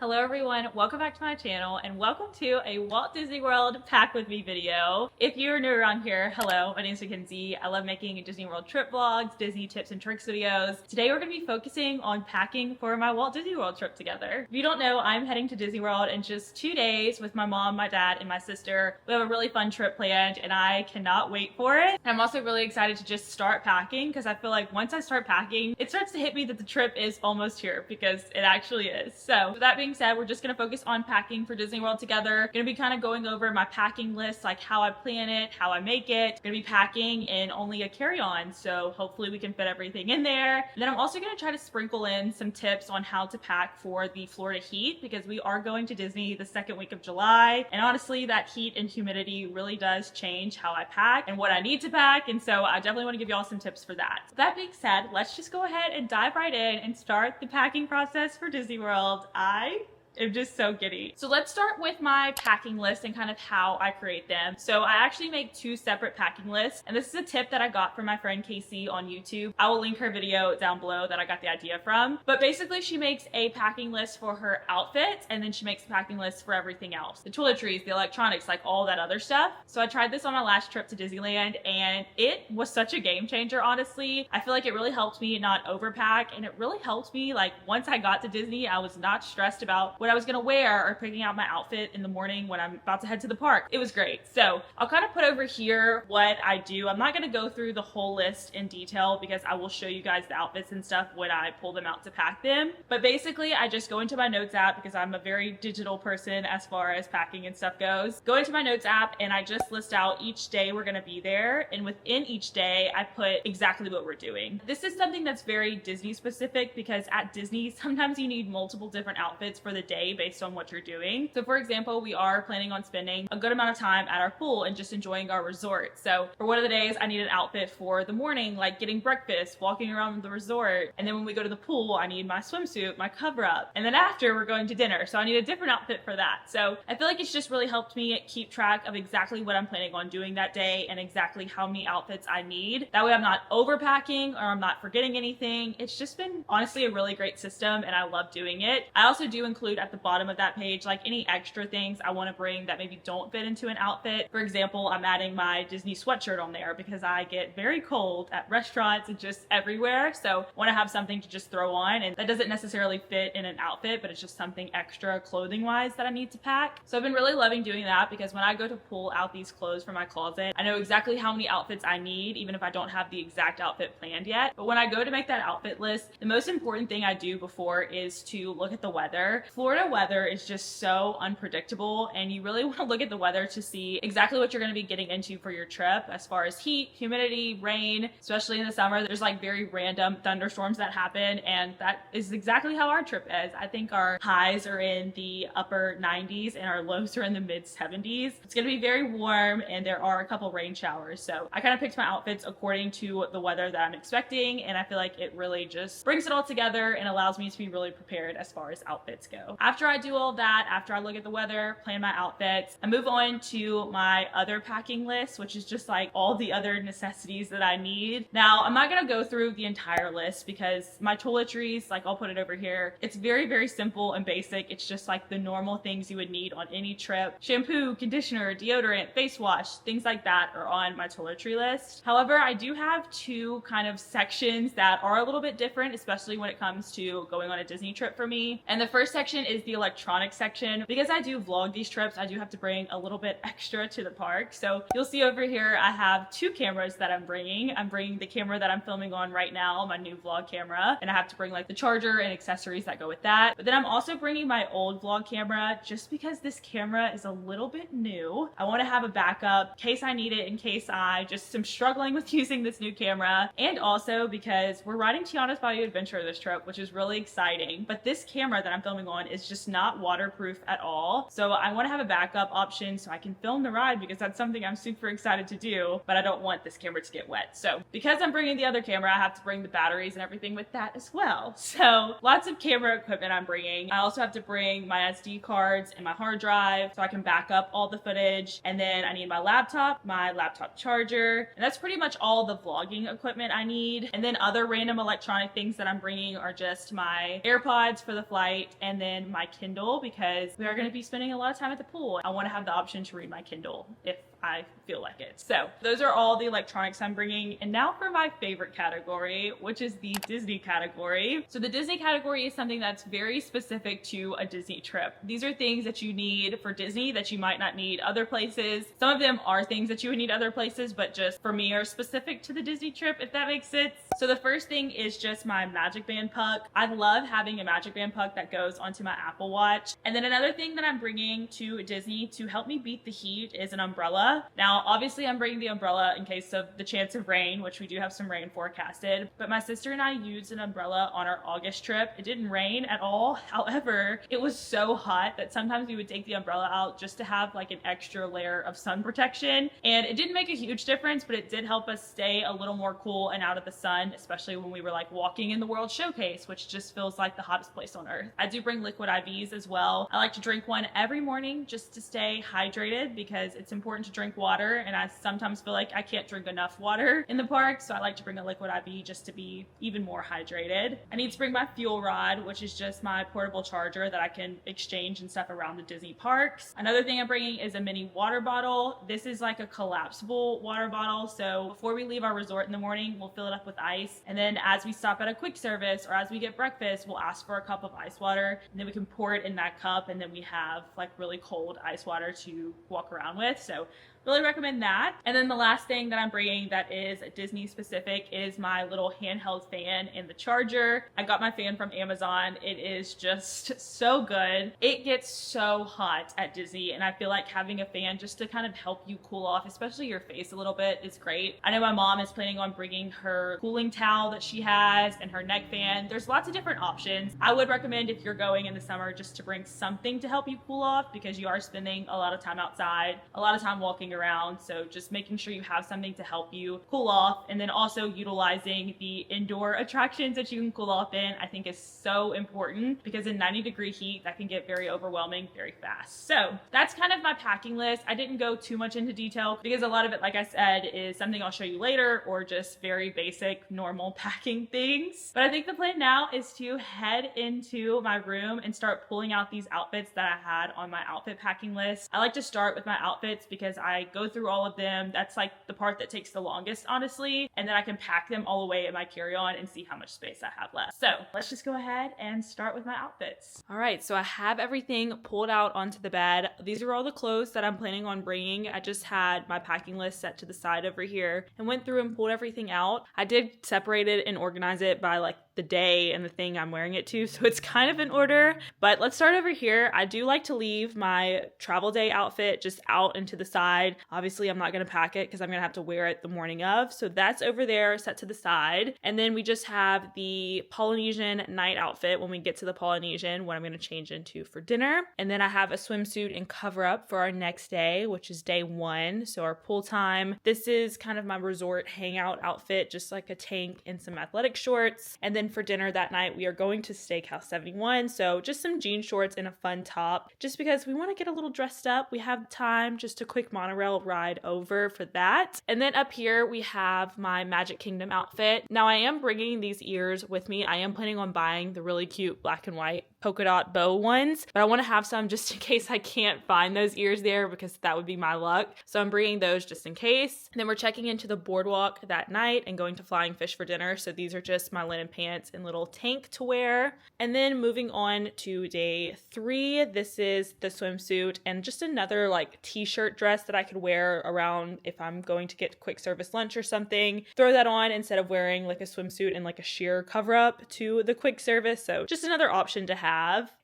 Hello everyone, welcome back to my channel and welcome to a Walt Disney World Pack With Me video. If you're new around here, hello, my name is Mackenzie. I love making Disney World trip vlogs, Disney tips and tricks videos. Today we're going to be focusing on packing for my Walt Disney World trip together. If you don't know, I'm heading to Disney World in just 2 days with my mom, my dad, and my sister. We have a really fun trip planned and I cannot wait for it. I'm also really excited to just start packing because I feel like once I start packing, it starts to hit me that the trip is almost here because it actually is. So with that being said, we're just going to focus on packing for Disney World together. Going to be kind of going over my packing list, like how I plan it, how I make it. Going to be packing in only a carry-on, so hopefully we can fit everything in there. And then I'm also going to try to sprinkle in some tips on how to pack for the Florida heat because we are going to Disney the second week of July. And honestly, that heat and humidity really does change how I pack and what I need to pack. And so I definitely want to give y'all some tips for that. So that being said, let's just go ahead and dive right in and start the packing process for Disney World. I'm just so giddy. So let's start with my packing list and kind of how I create them. So I actually make 2 separate packing lists, and this is a tip that I got from my friend Casey on YouTube. I will link her video down below that I got the idea from. But basically she makes a packing list for her outfits, and then she makes a packing list for everything else. The toiletries, the electronics, like all that other stuff. So I tried this on my last trip to Disneyland, and it was such a game changer, honestly. I feel like it really helped me not overpack, and it really helped me, like, once I got to Disney, I was not stressed about what I was gonna wear or picking out my outfit in the morning when I'm about to head to the park. It was great. So I'll kind of put over here what I do. I'm not gonna go through the whole list in detail because I will show you guys the outfits and stuff when I pull them out to pack them. But basically I just go into my notes app because I'm a very digital person as far as packing and stuff goes. Go into my notes app and I just list out each day we're gonna be there, and within each day I put exactly what we're doing. This is something that's very Disney specific because at Disney sometimes you need multiple different outfits for the day based on what you're doing. So for example, we are planning on spending a good amount of time at our pool and just enjoying our resort. So for one of the days, I need an outfit for the morning, like getting breakfast, walking around the resort. And then when we go to the pool, I need my swimsuit, my cover up. And then after we're going to dinner. So I need a different outfit for that. So I feel like it's just really helped me keep track of exactly what I'm planning on doing that day and exactly how many outfits I need. That way I'm not overpacking or I'm not forgetting anything. It's just been honestly a really great system and I love doing it. I also do include at the bottom of that page like any extra things I want to bring that maybe don't fit into an outfit. For example, I'm adding my Disney sweatshirt on there because I get very cold at restaurants and just everywhere, so I want to have something to just throw on, and that doesn't necessarily fit in an outfit, but it's just something extra clothing wise that I need to pack. So I've been really loving doing that because when I go to pull out these clothes from my closet, I know exactly how many outfits I need even if I don't have the exact outfit planned yet. But when I go to make that outfit list, the most important thing I do before is to look at the weather. Florida weather is just so unpredictable, and you really want to look at the weather to see exactly what you're going to be getting into for your trip as far as heat, humidity, rain. Especially in the summer, there's like very random thunderstorms that happen, and that is exactly how our trip is. I think our highs are in the upper 90s and our lows are in the mid 70s. It's going to be very warm and there are a couple rain showers, so I kind of picked my outfits according to the weather that I'm expecting, and I feel like it really just brings it all together and allows me to be really prepared as far as outfits go. After I do all that, after I look at the weather, plan my outfits, I move on to my other packing list, which is just like all the other necessities that I need. Now, I'm not gonna go through the entire list because my toiletries, like I'll put it over here, it's very, very simple and basic. It's just like the normal things you would need on any trip. Shampoo, conditioner, deodorant, face wash, things like that are on my toiletry list. However, I do have 2 kind of sections that are a little bit different, especially when it comes to going on a Disney trip for me. And the first section is the electronics section. Because I do vlog these trips, I do have to bring a little bit extra to the park. So you'll see over here, I have 2 cameras that I'm bringing. I'm bringing the camera that I'm filming on right now, my new vlog camera, and I have to bring like the charger and accessories that go with that. But then I'm also bringing my old vlog camera just because this camera is a little bit new. I want to have a backup in case I need it, in case I just am struggling with using this new camera, and also because we're riding Tiana's Bayou Adventure this trip, which is really exciting. But this camera that I'm filming on is just not waterproof at all. So I want to have a backup option so I can film the ride because that's something I'm super excited to do, but I don't want this camera to get wet. So because I'm bringing the other camera, I have to bring the batteries and everything with that as well. So lots of camera equipment I'm bringing. I also have to bring my SD cards and my hard drive so I can back up all the footage. And then I need my laptop charger, and that's pretty much all the vlogging equipment I need. And then other random electronic things that I'm bringing are just my AirPods for the flight, and then in my Kindle because we are going to be spending a lot of time at the pool. I want to have the option to read my Kindle if I feel like it. So those are all the electronics I'm bringing. And now for my favorite category, which is the Disney category. So the Disney category is something that's very specific to a Disney trip. These are things that you need for Disney that you might not need other places. Some of them are things that you would need other places, but just for me are specific to the Disney trip, if that makes sense. So the first thing is just my Magic Band puck. I love having a Magic Band puck that goes onto my Apple Watch. And then another thing that I'm bringing to Disney to help me beat the heat is an umbrella. Now, obviously I'm bringing the umbrella in case of the chance of rain, which we do have some rain forecasted, but my sister and I used an umbrella on our August trip. It didn't rain at all. However, it was so hot that sometimes we would take the umbrella out just to have like an extra layer of sun protection. And it didn't make a huge difference, but it did help us stay a little more cool and out of the sun, especially when we were like walking in the World Showcase, which just feels like the hottest place on earth. I do bring liquid IVs as well. I like to drink one every morning just to stay hydrated because it's important to drink water, and I sometimes feel like I can't drink enough water in the park, so I like to bring a liquid IV just to be even more hydrated. I need to bring my fuel rod, which is just my portable charger that I can exchange and stuff around the Disney parks. Another thing I'm bringing is a mini water bottle. This is like a collapsible water bottle, so before we leave our resort in the morning, we'll fill it up with ice, and then as we stop at a quick service or as we get breakfast, we'll ask for a cup of ice water, and then we can pour it in that cup, and then we have like really cold ice water to walk around with. So really recommend that. And then the last thing that I'm bringing that is Disney specific is my little handheld fan and the charger. I got my fan from Amazon. It is just so good. It gets so hot at Disney, and I feel like having a fan just to kind of help you cool off, especially your face a little bit, is great. I know my mom is planning on bringing her cooling towel that she has and her neck fan. There's lots of different options. I would recommend if you're going in the summer just to bring something to help you cool off because you are spending a lot of time outside, a lot of time walking around, so just making sure you have something to help you cool off, and then also utilizing the indoor attractions that you can cool off in, I think is so important because in 90-degree heat that can get very overwhelming very fast. So that's kind of my packing list. I didn't go too much into detail because a lot of it, like I said, is something I'll show you later or just very basic normal packing things. But I think the plan now is to head into my room and start pulling out these outfits that I had on my outfit packing list. I like to start with my outfits because I go through all of them. That's like the part that takes the longest, honestly. And then I can pack them all away in my carry-on and see how much space I have left. So let's just go ahead and start with my outfits. All right, so I have everything pulled out onto the bed. These are all the clothes that I'm planning on bringing. I just had my packing list set to the side over here and went through and pulled everything out. I did separate it and organize it by like the day and the thing I'm wearing it to, so it's kind of in order. But let's start over here. I do like to leave my travel day outfit just out into the side. Obviously, I'm not going to pack it because I'm going to have to wear it the morning of, so that's over there set to the side. And then we just have the Polynesian night outfit when we get to the Polynesian, what I'm going to change into for dinner. And then I have a swimsuit and cover up for our next day, which is day 1, so our pool time. This is kind of my resort hangout outfit, just like a tank and some athletic shorts. And then for dinner that night, we are going to Steakhouse 71, so just some jean shorts and a fun top, just because we want to get a little dressed up. We have time, just a quick monorail ride over for that. And then up here we have my Magic Kingdom outfit. Now I am bringing these ears with me. I am planning on buying the really cute black and white polka dot bow ones, but I want to have some just in case I can't find those ears there because that would be my luck. So I'm bringing those just in case. And then we're checking into the boardwalk that night and going to Flying Fish for dinner. So these are just my linen pants and little tank to wear. And then moving on to day 3, this is the swimsuit and just another like t-shirt dress that I could wear around if I'm going to get quick service lunch or something. Throw that on instead of wearing like a swimsuit and like a sheer cover up to the quick service. So just another option to have.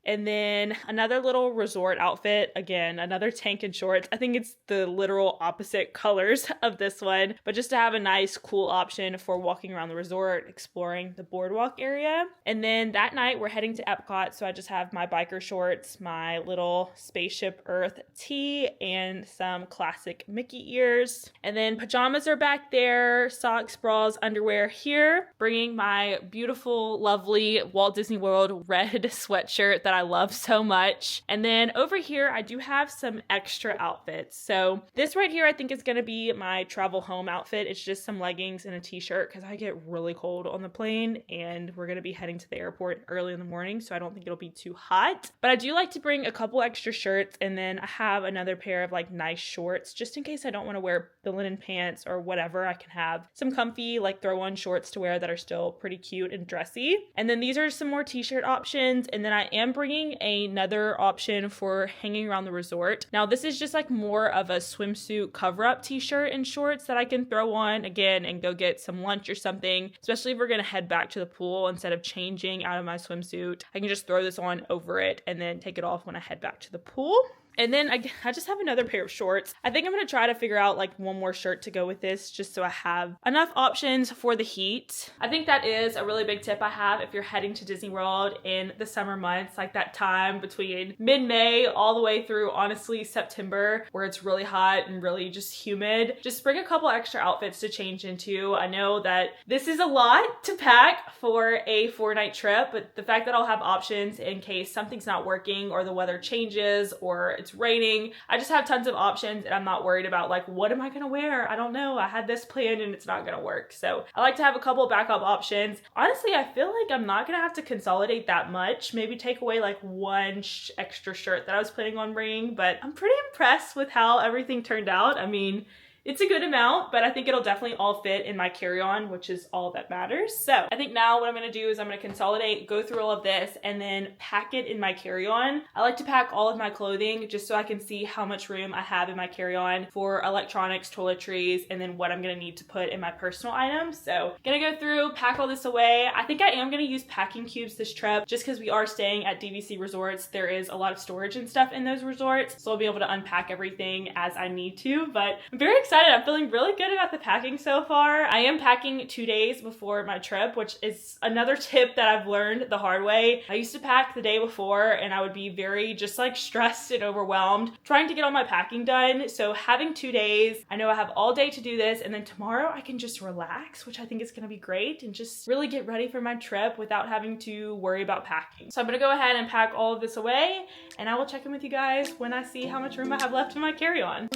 And then another little resort outfit, again, another tank and shorts. I think it's the literal opposite colors of this one, but just to have a nice cool option for walking around the resort, exploring the boardwalk area. And then that night we're heading to Epcot, so I just have my biker shorts, my little Spaceship Earth tee, and some classic Mickey ears. And then pajamas are back there, socks, bras, underwear here. Bringing my beautiful, lovely Walt Disney World red sweatshirt that I love so much. And then over here, I do have some extra outfits. So this right here, I think is going to be my travel home outfit. It's just some leggings and a t-shirt because I get really cold on the plane and we're going to be heading to the airport early in the morning. So I don't think it'll be too hot, but I do like to bring a couple extra shirts. And then I have another pair of like nice shorts just in case I don't want to wear the linen pants or whatever. I can have some comfy like throw on shorts to wear that are still pretty cute and dressy. And then these are some more t-shirt options. And then I am bringing another option for hanging around the resort. Now this is just like more of a swimsuit cover-up t-shirt and shorts that I can throw on again and go get some lunch or something, especially if we're going to head back to the pool. Instead of changing out of my swimsuit, I can just throw this on over it and then take it off when I head back to the pool. And then I just have another pair of shorts. I think I'm going to try to figure out like one more shirt to go with this just so I have enough options for the heat. I think that is a really big tip I have if you're heading to Disney World in the summer months, like that time between mid-May all the way through honestly September where it's really hot and really just humid. Just bring a couple extra outfits to change into. I know that this is a lot to pack for a 4-night trip, but the fact that I'll have options in case something's not working or the weather changes or it's raining, I just have tons of options and I'm not worried about like, what am I gonna wear? I don't know. I had this planned and it's not gonna work. So I like to have a couple backup options. Honestly, I feel like I'm not gonna have to consolidate that much. Maybe take away like one extra shirt that I was planning on bringing, but I'm pretty impressed with how everything turned out. I mean, it's a good amount, but I think it'll definitely all fit in my carry-on, which is all that matters. So I think now what I'm gonna do is I'm gonna consolidate, go through all of this, and then pack it in my carry-on. I like to pack all of my clothing just so I can see how much room I have in my carry-on for electronics, toiletries, and then what I'm gonna need to put in my personal items. So gonna go through, pack all this away. I think I am gonna use packing cubes this trip just because we are staying at DVC resorts. There is a lot of storage and stuff in those resorts, so I'll be able to unpack everything as I need to, but I'm very excited. I'm feeling really good about the packing so far. I am packing 2 days before my trip, which is another tip that I've learned the hard way. I used to pack the day before and I would be very just like stressed and overwhelmed trying to get all my packing done. So having 2 days, I know I have all day to do this, and then tomorrow I can just relax, which I think is gonna be great, and just really get ready for my trip without having to worry about packing. So I'm gonna go ahead and pack all of this away, and I will check in with you guys when I see how much room I have left in my carry-on.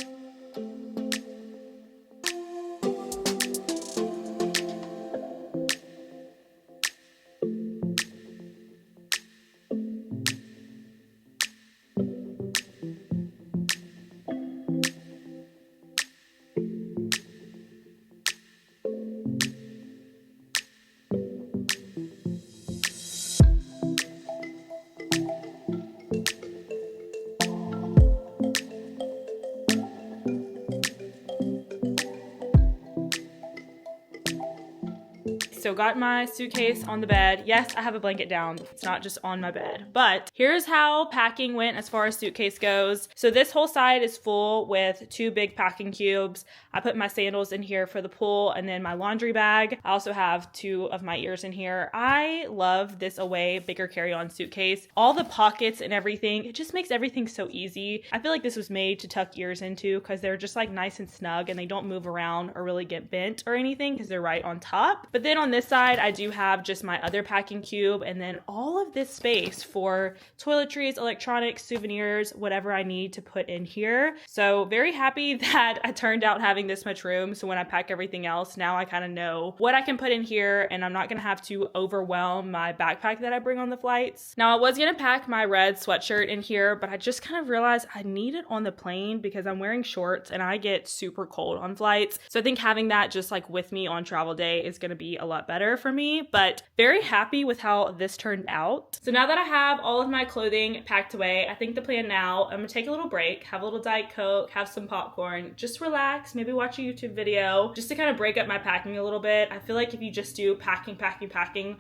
So got my suitcase on the bed. Yes, I have a blanket down. It's not just on my bed. But here's how packing went as far as suitcase goes. So this whole side is full with 2 big packing cubes. I put my sandals in here for the pool and then my laundry bag. I also have 2 of my ears in here. I love this Away bigger carry-on suitcase. All the pockets and everything, it just makes everything so easy. I feel like this was made to tuck ears into because they're just like nice and snug and they don't move around or really get bent or anything because they're right on top. But then on this side, I do have just my other packing cube and then all of this space for toiletries, electronics, souvenirs, whatever I need to put in here. So very happy that I turned out having this much room. So when I pack everything else, now I kind of know what I can put in here and I'm not going to have to overwhelm my backpack that I bring on the flights. Now I was going to pack my red sweatshirt in here, but I just kind of realized I need it on the plane because I'm wearing shorts and I get super cold on flights. So I think having that just like with me on travel day is going to be a lot better for me, but very happy with how this turned out. So now that I have all of my clothing packed away, I think the plan now, I'm gonna take a little break, have a little Diet Coke, have some popcorn, just relax, maybe watch a YouTube video, just to kind of break up my packing a little bit. I feel like if you just do packing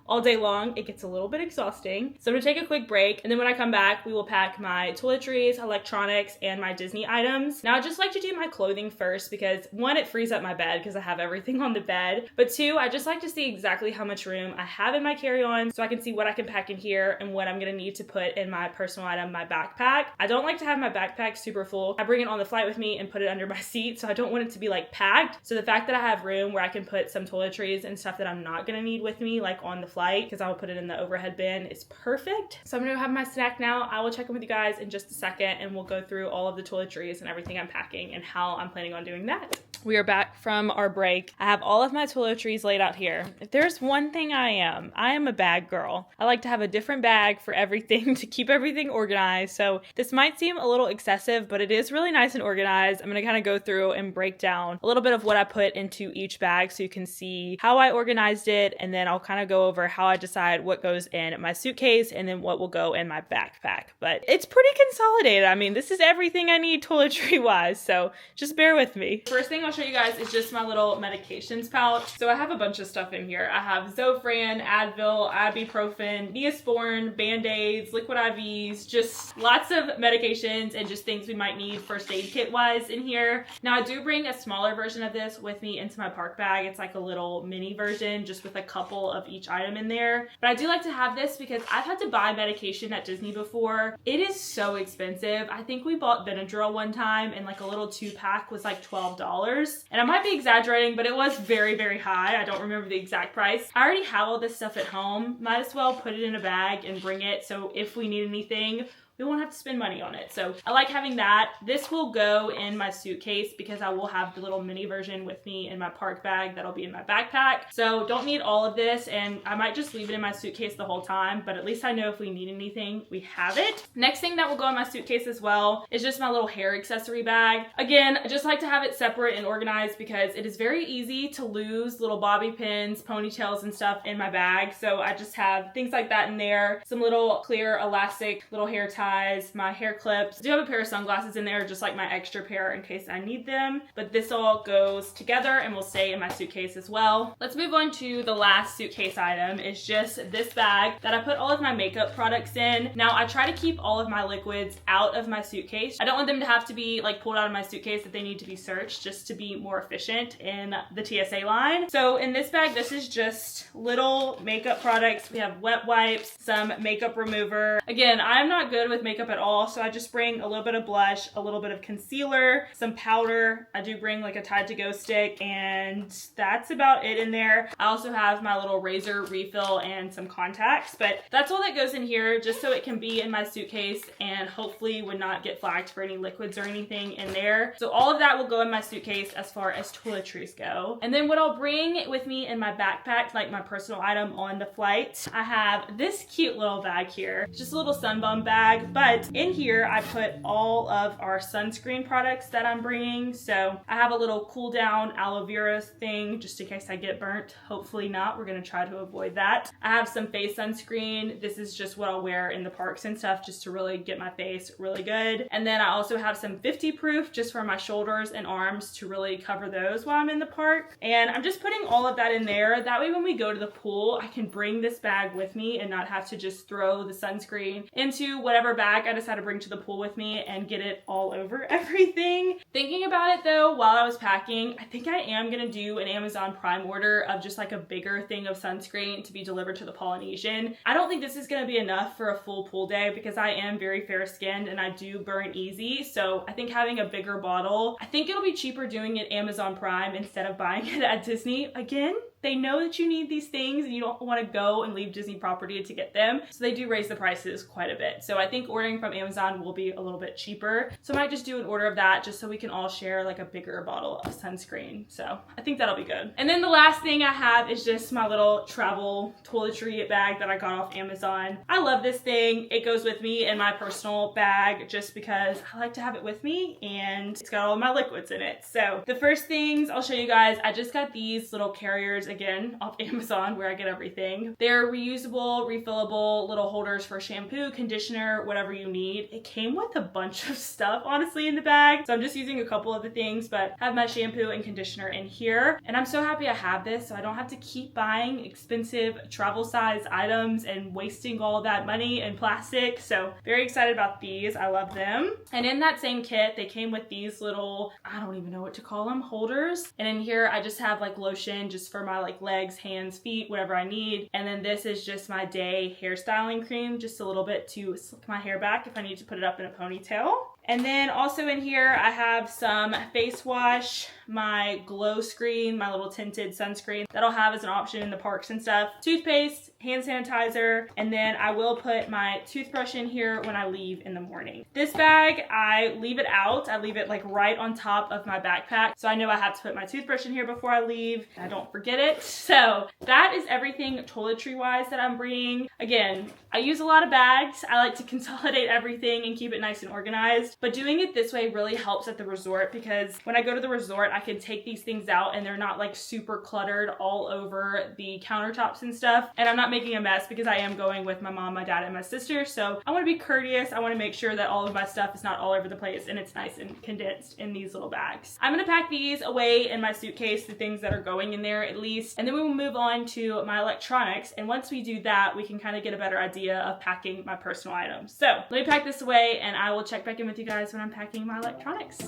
all day long, it gets a little bit exhausting. So I'm gonna take a quick break, and then when I come back, we will pack my toiletries, electronics, and my Disney items. Now I just like to do my clothing first because 1, it frees up my bed because I have everything on the bed, but 2, I just like to see exactly how much room I have in my carry-on so I can see what I can pack in here and what I'm gonna need to put in my personal item, my backpack. I don't like to have my backpack super full. I bring it on the flight with me and put it under my seat, so I don't want it to be like packed. So the fact that I have room where I can put some toiletries and stuff that I'm not gonna need with me, like on the flight, because I will put it in the overhead bin, is perfect. So I'm gonna have my snack now. I will check in with you guys in just a second and we'll go through all of the toiletries and everything I'm packing and how I'm planning on doing that. We are back from our break. I have all of my toiletries laid out here. If there's one thing I am a bag girl. I like to have a different bag for everything to keep everything organized. So this might seem a little excessive, but it is really nice and organized. I'm gonna kind of go through and break down a little bit of what I put into each bag so you can see how I organized it, and then I'll kind of go over how I decide what goes in my suitcase and then what will go in my backpack. But it's pretty consolidated. I mean, this is everything I need toiletry wise, so just bear with me. First thing I'll show you guys is just my little medications pouch. So I have a bunch of stuff in here. I have Zofran, Advil, ibuprofen, Neosporin, Band-Aids, liquid IVs, just lots of medications and just things we might need first aid kit wise in here. Now I do bring a smaller version of this with me into my park bag. It's like a little mini version just with a couple of each item in there. But I do like to have this because I've had to buy medication at Disney before. It is so expensive. I think we bought Benadryl one time and like a little 2-pack was like $12. And I might be exaggerating, but it was very, very high. I don't remember the exact price. I already have all this stuff at home. Might as well put it in a bag and bring it. So if we need anything, we won't have to spend money on it. So I like having that. This will go in my suitcase because I will have the little mini version with me in my park bag that'll be in my backpack. So don't need all of this, and I might just leave it in my suitcase the whole time, but at least I know if we need anything, we have it. Next thing that will go in my suitcase as well is just my little hair accessory bag. Again, I just like to have it separate and organized because it is very easy to lose little bobby pins, ponytails, and stuff in my bag. So I just have things like that in there. Some little clear elastic little hair ties, my hair clips. I do have a pair of sunglasses in there, just like my extra pair in case I need them. But this all goes together and will stay in my suitcase as well. Let's move on to the last suitcase item. It's just this bag that I put all of my makeup products in. Now I try to keep all of my liquids out of my suitcase. I don't want them to have to be like pulled out of my suitcase if they need to be searched, just to be more efficient in the TSA line. So in this bag, this is just little makeup products. We have wet wipes, some makeup remover. Again, I'm not good with makeup at all, so I just bring a little bit of blush, a little bit of concealer, some powder. I do bring like a Tide to Go stick, and that's about it in there. I also have my little razor refill and some contacts, but that's all that goes in here just so it can be in my suitcase and hopefully would not get flagged for any liquids or anything in there. So all of that will go in my suitcase as far as toiletries go. And then what I'll bring with me in my backpack, like my personal item on the flight, I have this cute little bag here. It's just a little sunbum bag, but in here I put all of our sunscreen products that I'm bringing. So I have a little cool down aloe vera thing just in case I get burnt. Hopefully not. We're gonna try to avoid that. I have some face sunscreen. This is just what I'll wear in the parks and stuff just to really get my face really good. And then I also have some 50 proof just for my shoulders and arms to really cover those while I'm in the park. And I'm just putting all of that in there. That way when we go to the pool, I can bring this bag with me and not have to just throw the sunscreen into whatever bag I decide to bring to the pool with me and get it all over everything. Thinking about it though, while I was packing, I think I am gonna do an Amazon Prime order of just like a bigger thing of sunscreen to be delivered to the Polynesian. I don't think this is gonna be enough for a full pool day because I am very fair skinned and I do burn easy. So I think having a bigger bottle, I think it'll be cheaper doing it Amazon Prime instead of buying it at Disney. Again, they know that you need these things and you don't want to go and leave Disney property to get them. So they do raise the prices quite a bit. So I think ordering from Amazon will be a little bit cheaper. So I might just do an order of that just so we can all share like a bigger bottle of sunscreen. So I think that'll be good. And then the last thing I have is just my little travel toiletry bag that I got off Amazon. I love this thing. It goes with me in my personal bag just because I like to have it with me and it's got all of my liquids in it. So the first things I'll show you guys, I just got these little carriers again off Amazon where I get everything. They're reusable, refillable little holders for shampoo, conditioner, whatever you need. It came with a bunch of stuff honestly in the bag, so I'm just using a couple of the things, but I have my shampoo and conditioner in here, and I'm so happy I have this so I don't have to keep buying expensive travel size items and wasting all that money and plastic. So very excited about these. I love them. And in that same kit they came with these little, I don't even know what to call them, holders, and in here I just have like lotion just for my my like legs, hands, feet, whatever I need. And then this is just my day hairstyling cream, just a little bit to slick my hair back if I need to put it up in a ponytail. And then also in here, I have some face wash, my glow screen, my little tinted sunscreen that I'll have as an option in the parks and stuff, toothpaste, hand sanitizer, and then I will put my toothbrush in here when I leave in the morning. This bag, I leave it out. I leave it like right on top of my backpack. So I know I have to put my toothbrush in here before I leave. I don't forget it. So that is everything toiletry wise that I'm bringing. Again, I use a lot of bags. I like to consolidate everything and keep it nice and organized. But doing it this way really helps at the resort because when I go to the resort, I can take these things out and they're not like super cluttered all over the countertops and stuff. And I'm not making a mess because I am going with my mom, my dad, and my sister. So I want to be courteous. I want to make sure that all of my stuff is not all over the place and it's nice and condensed in these little bags. I'm going to pack these away in my suitcase, the things that are going in there at least. And then we will move on to my electronics. And once we do that, we can kind of get a better idea of packing my personal items. So let me pack this away and I will check back in with you guys when I'm packing my electronics.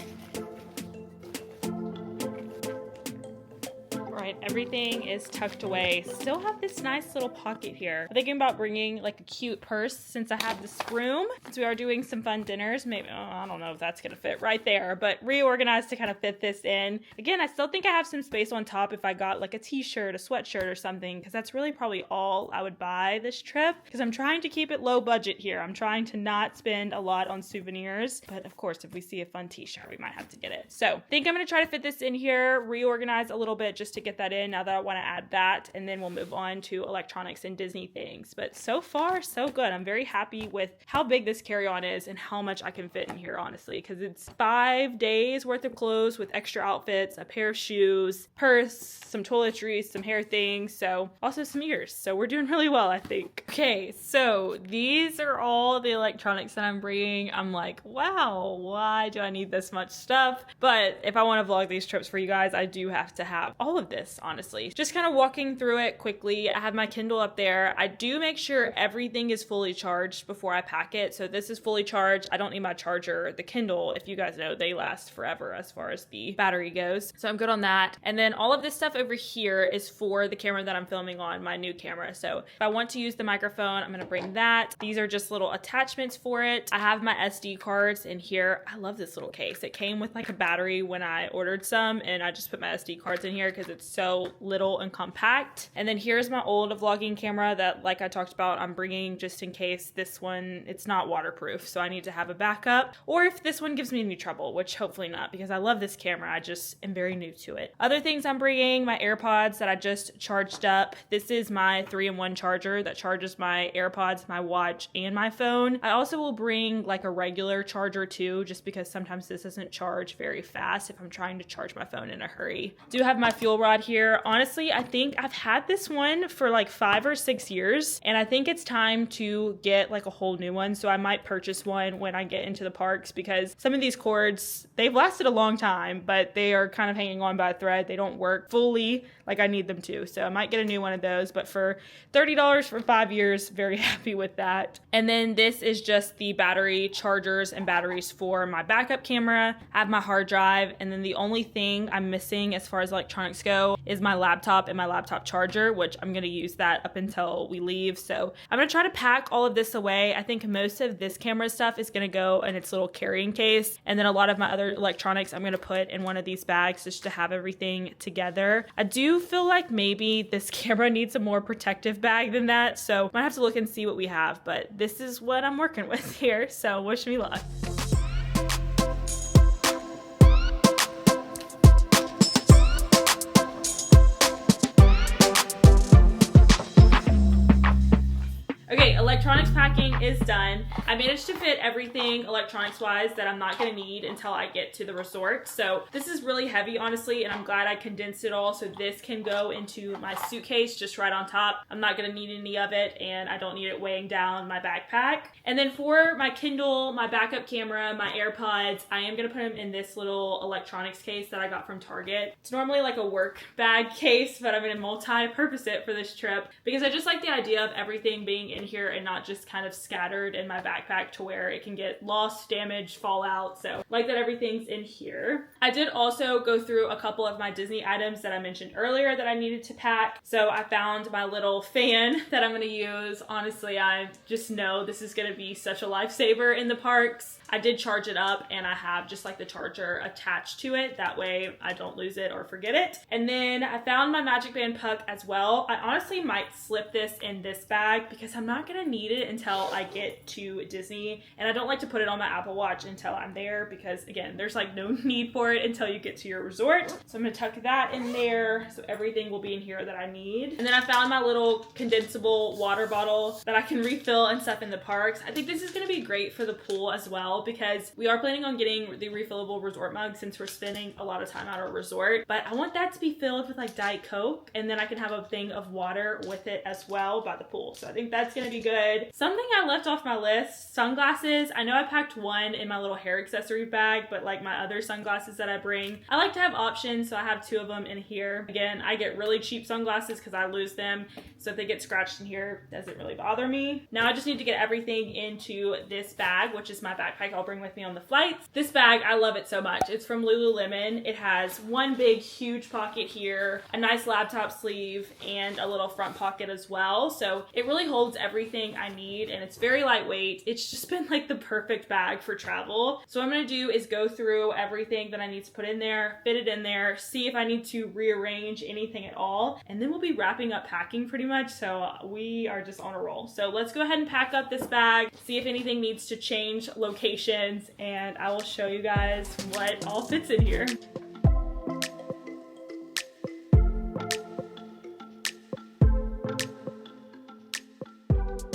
Right, everything is tucked away. Still have this nice little pocket here. I'm thinking about bringing like a cute purse since I have this room. Since we are doing some fun dinners, maybe, I don't know if that's gonna fit right there, but reorganize to kind of fit this in. Again, I still think I have some space on top if I got like a t-shirt, a sweatshirt or something, because that's really probably all I would buy this trip because I'm trying to keep it low budget here. I'm trying to not spend a lot on souvenirs, but of course, if we see a fun t-shirt, we might have to get it. So I think I'm gonna try to fit this in here, reorganize a little bit just to get that in now that I want to add that, and then we'll move on to electronics and Disney things. But so far so good. I'm very happy with how big this carry-on is and how much I can fit in here, honestly, because it's 5 days worth of clothes with extra outfits, a pair of shoes, purse, some toiletries, some hair things, so also some ears. So we're doing really well, I think. Okay, so these are all the electronics that I'm bringing. I'm like, wow, why do I need this much stuff? But if I want to vlog these trips for you guys, I do have to have all of this, honestly. Just kind of walking through it quickly. I have my Kindle up there. I do make sure everything is fully charged before I pack it. So this is fully charged. I don't need my charger. The Kindle, if you guys know, they last forever as far as the battery goes. So I'm good on that. And then all of this stuff over here is for the camera that I'm filming on, my new camera. So if I want to use the microphone, I'm going to bring that. These are just little attachments for it. I have my SD cards in here. I love this little case. It came with like a battery when I ordered some, and I just put my SD cards in here because it's so little and compact. And then here's my old vlogging camera that, like I talked about, I'm bringing just in case this one, it's not waterproof, so I need to have a backup, or if this one gives me any trouble, which hopefully not, because I love this camera. I just am very new to it. Other things I'm bringing, my AirPods that I just charged up. This is my 3-in-1 charger that charges my AirPods, my watch, and my phone. I also will bring like a regular charger too, just because sometimes this doesn't charge very fast if I'm trying to charge my phone in a hurry. Do have my fuel rod here. Honestly, I think I've had this one for like 5 or 6 years, and I think it's time to get like a whole new one. So I might purchase one when I get into the parks, because some of these cords, they've lasted a long time, but they are kind of hanging on by a thread. They don't work fully like I need them to. So I might get a new one of those, but for $30 for 5 years, very happy with that. And then this is just the battery chargers and batteries for my backup camera. I have my hard drive, and then the only thing I'm missing as far as electronics go is my laptop and my laptop charger, which I'm going to use that up until we leave. So I'm going to try to pack all of this away. I think most of this camera stuff is going to go in its little carrying case, and then a lot of my other electronics I'm going to put in one of these bags just to have everything together. I do feel like maybe this camera needs a more protective bag than that, so I might have to look and see what we have, but this is what I'm working with here, so wish me luck. Okay, electronics packing is done. I managed to fit everything electronics wise that I'm not gonna need until I get to the resort. So this is really heavy, honestly, and I'm glad I condensed it all so this can go into my suitcase just right on top. I'm not gonna need any of it, and I don't need it weighing down my backpack. And then for my Kindle, my backup camera, my AirPods, I am gonna put them in this little electronics case that I got from Target. It's normally like a work bag case, but I'm gonna multi-purpose it for this trip because I just like the idea of everything being in here and not not just kind of scattered in my backpack to where it can get lost, damaged, fall out. So like that everything's in here. I did also go through a couple of my Disney items that I mentioned earlier that I needed to pack. So I found my little fan that I'm gonna use. Honestly, I just know this is gonna be such a lifesaver in the parks. I did charge it up and I have just like the charger attached to it. That way I don't lose it or forget it. And then I found my Magic Band puck as well. I honestly might slip this in this bag because I'm not gonna need it until I get to Disney. And I don't like to put it on my Apple Watch until I'm there because again, there's like no need for it until you get to your resort. So I'm gonna tuck that in there so everything will be in here that I need. And then I found my little condensable water bottle that I can refill and stuff in the parks. I think this is gonna be great for the pool as well because we are planning on getting the refillable resort mug since we're spending a lot of time at our resort. But I want that to be filled with like Diet Coke and then I can have a thing of water with it as well by the pool. So I think that's gonna be good. Something I left off my list, sunglasses. I know I packed one in my little hair accessory bag, but like my other sunglasses that I bring, I like to have options, so I have 2 of them in here. Again, I get really cheap sunglasses because I lose them, so if they get scratched in here, it doesn't really bother me. Now I just need to get everything into this bag, which is my backpack I'll bring with me on the flights. This bag, I love it so much. It's from Lululemon. It has one big huge pocket here, a nice laptop sleeve, and a little front pocket as well. So it really holds everything I need and it's very lightweight. It's just been like the perfect bag for travel. So what I'm gonna do is go through everything that I need to put in there, fit it in there, see if I need to rearrange anything at all, and then we'll be wrapping up packing pretty much. So we are just on a roll. So let's go ahead and pack up this bag, see if anything needs to change locations, and I will show you guys what all fits in here.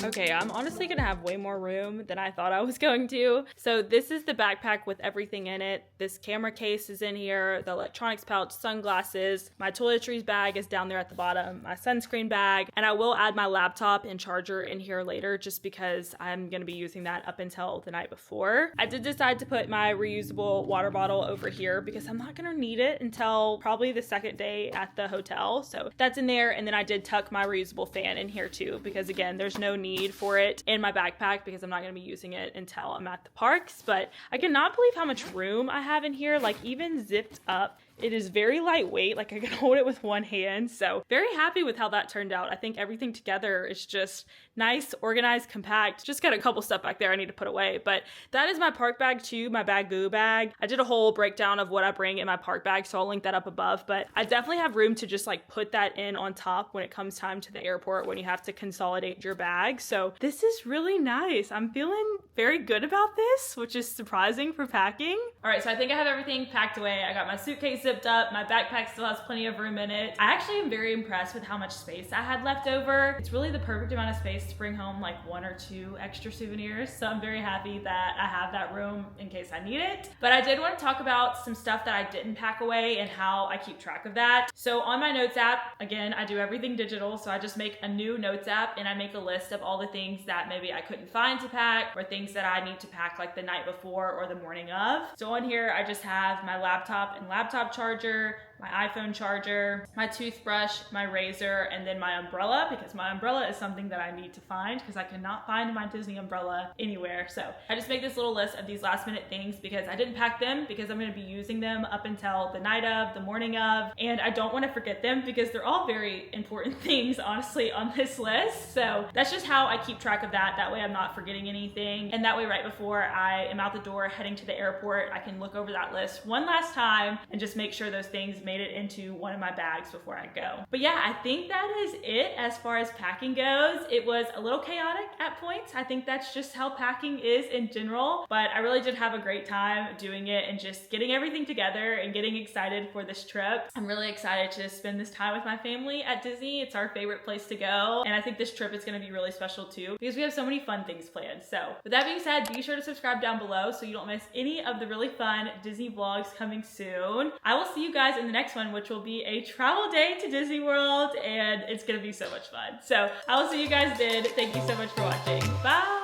Okay, I'm honestly gonna have way more room than I thought I was going to. So this is the backpack with everything in it. This camera case is in here, the electronics pouch, sunglasses, my toiletries bag is down there at the bottom, my sunscreen bag, and I will add my laptop and charger in here later just because I'm gonna be using that up until the night before. I did decide to put my reusable water bottle over here because I'm not gonna need it until probably the second day at the hotel. So that's in there, and then I did tuck my reusable fan in here too because again, there's no need for it in my backpack because I'm not going to be using it until I'm at the parks. But I cannot believe how much room I have in here, like even zipped up. It is very lightweight, like I can hold it with one hand. So very happy with how that turned out. I think everything together is just nice, organized, compact. Just got a couple stuff back there I need to put away. But that is my park bag too, my Bagoo bag. I did a whole breakdown of what I bring in my park bag, so I'll link that up above. But I definitely have room to just like put that in on top when it comes time to the airport when you have to consolidate your bag. So this is really nice. I'm feeling very good about this, which is surprising for packing. All right, so I think I have everything packed away. I got my suitcase zipped up. My backpack still has plenty of room in it. I actually am very impressed with how much space I had left over. It's really the perfect amount of space to bring home like 1 or 2 extra souvenirs. So I'm very happy that I have that room in case I need it. But I did want to talk about some stuff that I didn't pack away and how I keep track of that. So on my notes app, again, I do everything digital. So I just make a new notes app and I make a list of all the things that maybe I couldn't find to pack or things that I need to pack like the night before or the morning of. So on here, I just have my laptop and laptop charger, my iPhone charger, my toothbrush, my razor, and then my umbrella because my umbrella is something that I need to find because I cannot find my Disney umbrella anywhere. So I just make this little list of these last minute things because I didn't pack them because I'm going to be using them up until the night of, the morning of, and I don't want to forget them because they're all very important things honestly on this list. So that's just how I keep track of that. That way I'm not forgetting anything, and that way right before I am out the door heading to the airport, I can look over that list one last time and just make sure those things made it into one of my bags before I go. But yeah, I think that is it as far as packing goes. It was a little chaotic at points. I think that's just how packing is in general, but I really did have a great time doing it and just getting everything together and getting excited for this trip. I'm really excited to spend this time with my family at Disney. It's our favorite place to go, and I think this trip is going to be really special too because we have so many fun things planned. So with that being said, be sure to subscribe down below so you don't miss any of the really fun Disney vlogs coming soon. I will see you guys in the next one, which will be a travel day to Disney World, and it's gonna be so much fun. So I will see you guys then. Thank you so much for watching. Bye!